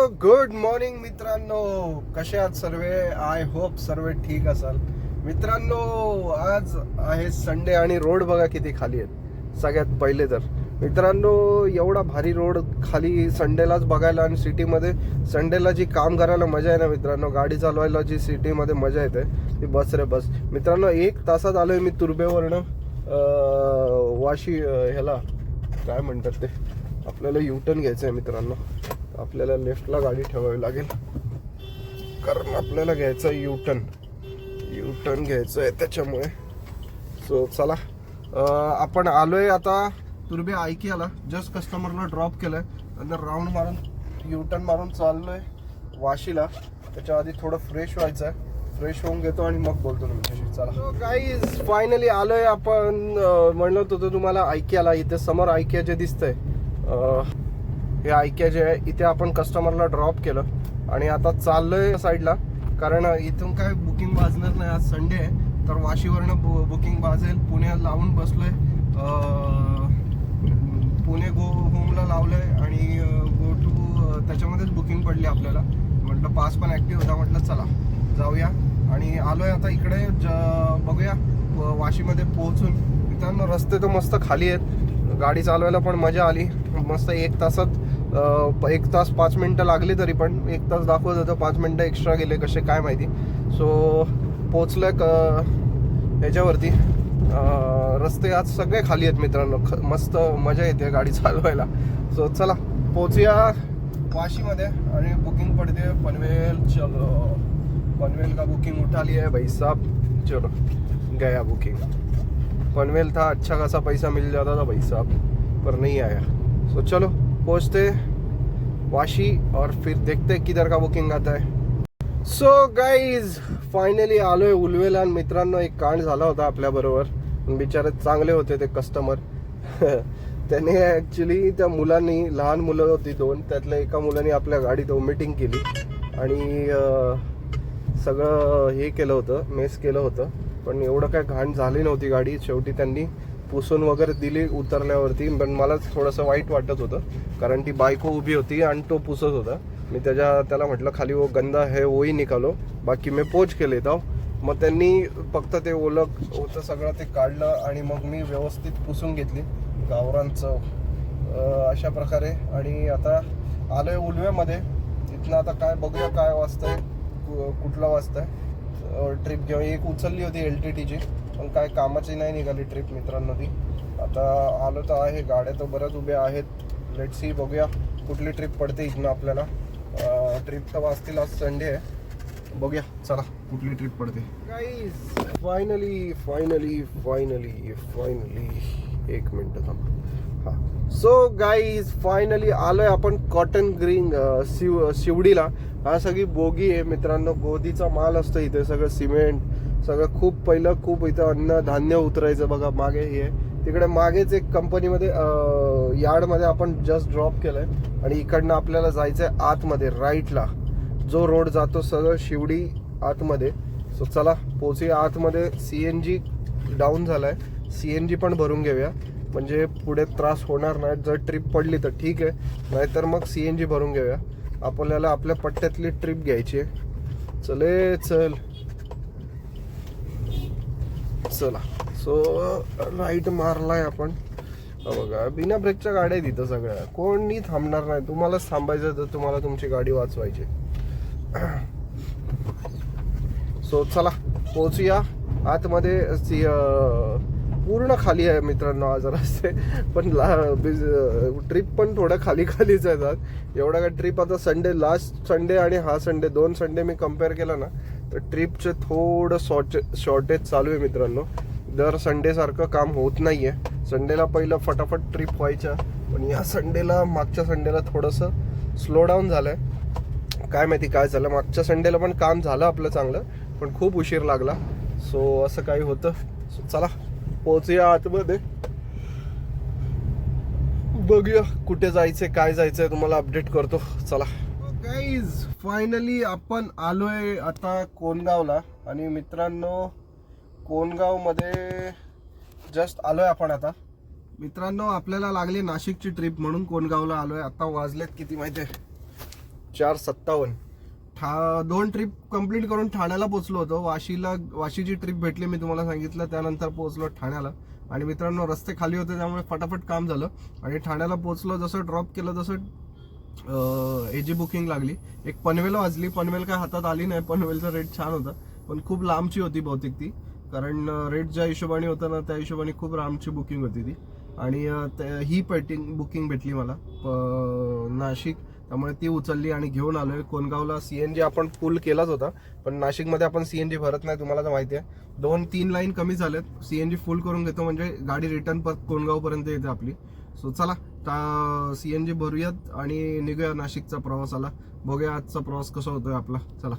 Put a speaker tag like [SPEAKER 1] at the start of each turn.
[SPEAKER 1] Good morning मित्रांनो, कसे आहात सर्व? आय होप सर्व ठीक असाल. मित्रांनो, आज आहे संडे आणि रोड बघा किती खाली आहेत. सगळ्यात पहिले तर मित्रांनो, एवढा भारी रोड खाली संडेलाच बघायला. आणि सिटीमध्ये संडेला जी काम करायला मजा आहे ना मित्रांनो, गाडी चालवायला जी सिटीमध्ये मजा येते ती बस रे बस. मित्रांनो, 1 तासात आलोय मी तुर्बेवरनं वाशी ह्याला काय म्हणतात ते, आपल्याला युटर्न घ्यायचं आहे मित्रांनो. आपल्याला लेफ्टला गाडी ठेवावी लागेल कारण आपल्याला घ्यायचं आहे युटर्न घ्यायचं आहे त्याच्यामुळे. सो चला, आपण आलोय आता तुर्बे आयकियाला. जस्ट कस्टमरला ड्रॉप केलंय आणि राऊंड मारून युटर्न मारून चाललोय वाशीला. त्याच्या आधी थोडं फ्रेश व्हायचं आहे. फ्रेश होऊन घेतो आणि मग बोलतो तुमच्याशी. चला गाईज, फायनली आलोय आपण. म्हणत होतो तुम्हाला आयकियाला. इथे समोर आयकिया जे दिसतंय, हे आयकिया जे आहे, इथे आपण कस्टमरला ड्रॉप केलं आणि आता चाललोय साईडला. कारण इथून काय बुकिंग वाजणार नाही. आज संडे आहे तर वाशीवरनं बुकिंग वाजेल. पुण्याला लावून बसलोय, पुणे गो होमला लावलंय आणि गो टू त्याच्यामध्येच बुकिंग पडली आपल्याला. म्हटलं पास पण ॲक्टिव्ह होता, म्हटलं चला जाऊया. आणि आलोय आता इकडे. बघूया वाशीमध्ये पोहोचून. मित्रांनो, रस्ते तर मस्त खाली आहेत, गाडी चालवायला पण मजा आली. मस्त 1 तासात 1 तास 5 मिनटं लागली, तरी पण 1 तास दाखवत होतं, 5 मिनटं एक्स्ट्रा गेले कसे काय माहिती. सो पोचलोय ह्याच्यावरती. रस्ते आज सगळे खाली आहेत मित्रांनो, मस्त मजा येते गाडी चालवायला. सो चला पोचूया वाशीमध्ये आणि बुकिंग पडते पनवेल. चलो, पनवेल का बुकिंग उठा लिया है भाई साहब. चलो गया बुकिंग. पनवेल था, अच्छा खासा पैसा मिल जाता था भाई साहब, पर नहीं आया. सो चलो पहुँचते वाशी और फिर देखते किधर का बुकिंग आता है. सो गाईज, फायनली आलोय उलवेला. आणि मित्रांनो, एक कांड झाला होता आपल्याबरोबर. बिचारे चांगले होते ते कस्टमर. त्याने ॲक्च्युली त्या मुलांनी, लहान मुलं होती 2, त्यातल्या एका मुलाने आपल्या गाडीत वॉमिटिंग केली आणि सगळं हे केलं होतं, मेस केलं होतं. पण एवढं काय घाण झाली नव्हती गाडी. शेवटी त्यांनी पुसून वगैरे दिली उतरल्यावरती. पण मला थोडंसं वाईट वाटत होतं कारण ती बायको उभी होती आणि तो पुसत होता. मी त्याला म्हटलं खाली वो गंदा है वही निकालो, बाकी मी पोच केले तर. मग त्यांनी फक्त ते ओलं होतं सगळं ते काढलं आणि मग मी व्यवस्थित पुसून घेतली गावरांचं अशा प्रकारे. आणि आता आलोय उलव्यामध्ये. तिथनं आता काय बघूया काय वाजतंय, कुठला वाजतंय. ट्रिप घेऊन एक उचलली होती LTTची, पण काय कामाची नाही निघाली ट्रिप मित्रांनो ती. आता आलो तर आहे, गाड्या तर बऱ्याच उभ्या आहेत. लेट्स सी, बघूया कुठली ट्रिप पडते इथनं आपल्याला. ट्रिप तर वाजतील, आज संडे आहे. बघूया चला कुठली ट्रिप पडते. गाईज, फायनली 1 मिनिट थांबा. हां, सो गाईज फायनली आलोय आपण कॉटन ग्रीन शिवडीला. हा सगळी बोगी आहे मित्रांनो, गोदीचा माल असतो इथे. सगळं सिमेंट, सगळं खूप इथं अन्न धान्य उतरायचं. बघा मागे हे तिकडे मागेच एक कंपनीमध्ये यार्डमध्ये आपण जस्ट ड्रॉप केलंय. आणि इकडनं आपल्याला जायचंय आतमध्ये राईटला. जो रोड जातो सगळं शिवडी आतमध्ये. सो चला पोचूया आतमध्ये. CNG डाऊन झालाय, CNG पण भरून घेऊया म्हणजे पुढे त्रास होणार नाही. जर ट्रिप पडली तर ठीक आहे, नाहीतर मग CNG भरून घेऊया. आपल्याला आपल्या पट्ट्यातली ट्रिप घ्यायची आहे. चला. सो राईट मारलाय आपण. बघा बिना ब्रेकच्या गाड्या आहेत इथं सगळ्या, कोणी थांबणार नाही. तुम्हालाच थांबायचं तर तुम्हाला तुमची गाडी वाचवायची. सो चला पोचूया आतमध्ये. पूर्ण खाली आहे मित्रांनो आज रस्ते, पण ट्रिप पण थोडं खालीच आहेत. एवढा काय ट्रिप आता संडे, लास्ट संडे आणि हा संडे, 2 संडे मी कम्पेअर केला ना तर ट्रिपचे थोडं शॉर्टेज चालू आहे मित्रांनो. दर संडे सारखं काम होत नाहीये. संडेला पहिलं फटाफट ट्रिप व्हायच्या, पण या संडेला, मागच्या संडेला थोडंसं स्लो डाऊन झालंय. काय माहिती काय झालं. मागच्या संडेला पण काम झालं आपलं चांगलं, पण खूप उशीर लागला. सो असं काही होतं. सो चला पोहोचूया आतमध्ये. बघूया कुठे जायचंय, काय जायचंय, तुम्हाला अपडेट करतो. चला गाईज, फायनली आपण आलोय आता कोणगावला. आणि मित्रांनो, कोणगावमध्ये जस्ट आलोय आपण आता. मित्रांनो, आपल्याला लागली नाशिकची ट्रिप म्हणून कोणगावला आलोय. आता वाजलेत किती माहिती आहे, 4:57. 2 ट्रिप कंप्लीट करून ठाण्याला पोहोचलो होतो. वाशीची ट्रिप भेटली, मी तुम्हाला सांगितलं. त्यानंतर पोहोचलो ठाण्याला. आणि मित्रांनो, रस्ते खाली होते त्यामुळे फटाफट काम झालं. आणि ठाण्याला पोहोचलो, जसं ड्रॉप केलं तसं एजी बुकिंग लागली. एक पनवेल वाजली. पनवेल काय हातात आली नाही. पनवेलचा रेट छान होता, पण खूप लांबची होती बहुतेक ती, कारण रेट ज्या हिशोबाने होता ना त्या हिशोबाने खूप लांबची बुकिंग होती ती. आणि ही बुकिंग भेटली मला नाशिक, त्यामुळे ती उचलली आणि घेऊन आलोय कोणगावला. CNG आपण फुल केलाच होता, पण नाशिकमध्ये आपण CNG भरत नाही, तुम्हाला तर माहिती आहे. 2-3 लाईन कमी झालेत. CNG फुल करून घेतो म्हणजे गाडी रिटर्न कोणगावपर्यंत येते आपली. सो चला CNG भरूयात आणि निघूया नाशिकचा प्रवासाला. बघूया आजचा प्रवास कसा होतोय आपला. चला.